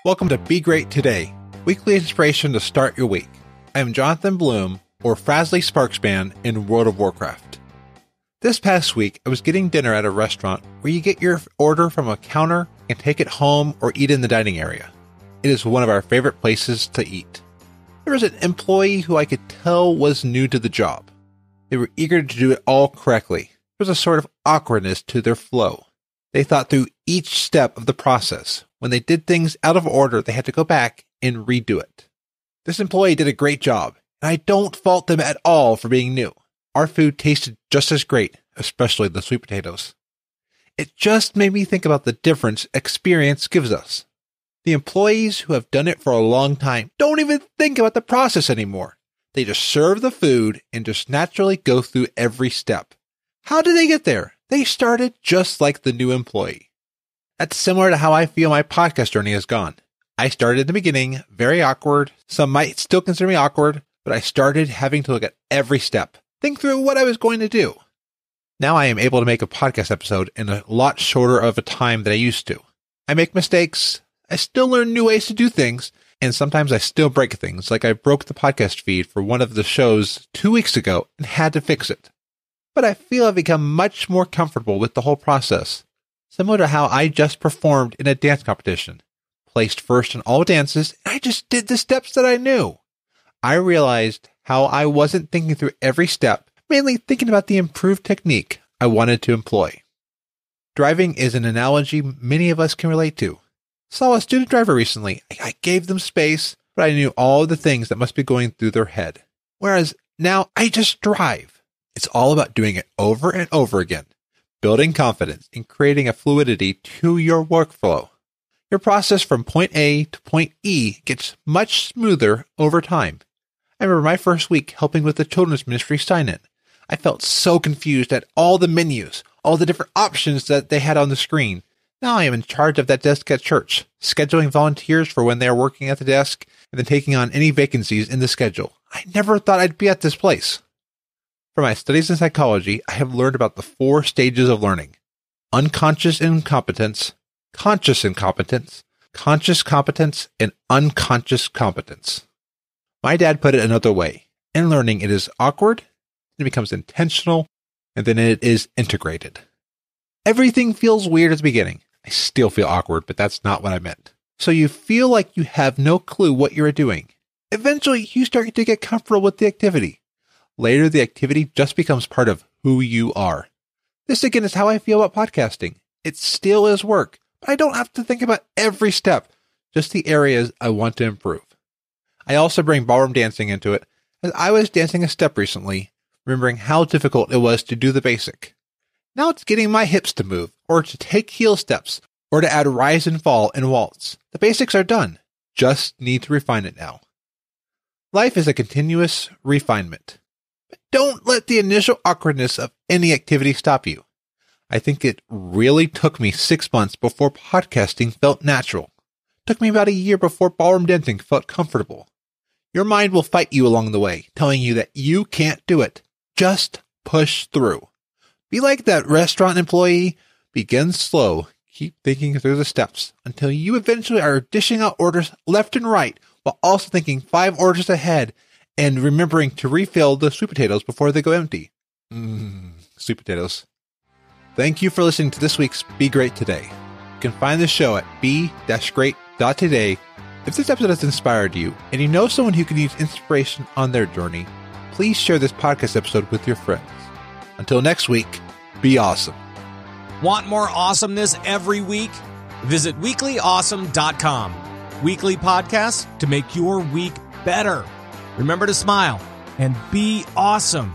Welcome to Be Great Today, weekly inspiration to start your week. I am Jonathan Bloom, or Frasley Sparksman in World of Warcraft. This past week, I was getting dinner at a restaurant where you get your order from a counter and take it home or eat in the dining area. It is one of our favorite places to eat. There was an employee who I could tell was new to the job. They were eager to do it all correctly. There was a sort of awkwardness to their flow. They thought through each step of the process. When they did things out of order, they had to go back and redo it. This employee did a great job, and I don't fault them at all for being new. Our food tasted just as great, especially the sweet potatoes. It just made me think about the difference experience gives us. The employees who have done it for a long time don't even think about the process anymore. They just serve the food and just naturally go through every step. How did they get there? They started just like the new employee. That's similar to how I feel my podcast journey has gone. I started in the beginning, very awkward. Some might still consider me awkward, but I started having to look at every step, think through what I was going to do. Now I am able to make a podcast episode in a lot shorter of a time than I used to. I make mistakes. I still learn new ways to do things, and sometimes I still break things, like I broke the podcast feed for one of the shows 2 weeks ago and had to fix it. But I feel I've become much more comfortable with the whole process. Similar to how I just performed in a dance competition. Placed first in all dances, and I just did the steps that I knew. I realized how I wasn't thinking through every step, mainly thinking about the improved technique I wanted to employ. Driving is an analogy many of us can relate to. Saw a student driver recently. I gave them space, but I knew all the things that must be going through their head. Whereas now I just drive. It's all about doing it over and over again. Building confidence and creating a fluidity to your workflow. Your process from point A to point E gets much smoother over time. I remember my first week helping with the children's ministry sign-in. I felt so confused at all the menus, all the different options that they had on the screen. Now I am in charge of that desk at church, scheduling volunteers for when they are working at the desk, and then taking on any vacancies in the schedule. I never thought I'd be at this place. For my studies in psychology, I have learned about the 4 stages of learning: unconscious incompetence, conscious incompetence, conscious competence, and unconscious competence. My dad put it another way. In learning, it is awkward, it becomes intentional, and then it is integrated. Everything feels weird at the beginning. I still feel awkward, but that's not what I meant. So you feel like you have no clue what you're doing. Eventually, you start to get comfortable with the activity. Later, the activity just becomes part of who you are. This again is how I feel about podcasting. It still is work, but I don't have to think about every step, just the areas I want to improve. I also bring ballroom dancing into it, as I was dancing a step recently, remembering how difficult it was to do the basic. Now it's getting my hips to move, or to take heel steps, or to add rise and fall and waltz. The basics are done. Just need to refine it now. Life is a continuous refinement. But don't let the initial awkwardness of any activity stop you. I think it really took me 6 months before podcasting felt natural. Took me about a year before ballroom dancing felt comfortable. Your mind will fight you along the way, telling you that you can't do it. Just push through. Be like that restaurant employee. Begin slow. Keep thinking through the steps until you eventually are dishing out orders left and right while also thinking 5 orders ahead and remembering to refill the sweet potatoes before they go empty. Sweet potatoes. Thank you for listening to this week's Be Great Today. You can find the show at be-great.today. If this episode has inspired you and you know someone who can use inspiration on their journey, please share this podcast episode with your friends. Until next week, be awesome. Want more awesomeness every week? Visit weeklyawesome.com. Weekly podcasts to make your week better. Remember to smile and be awesome.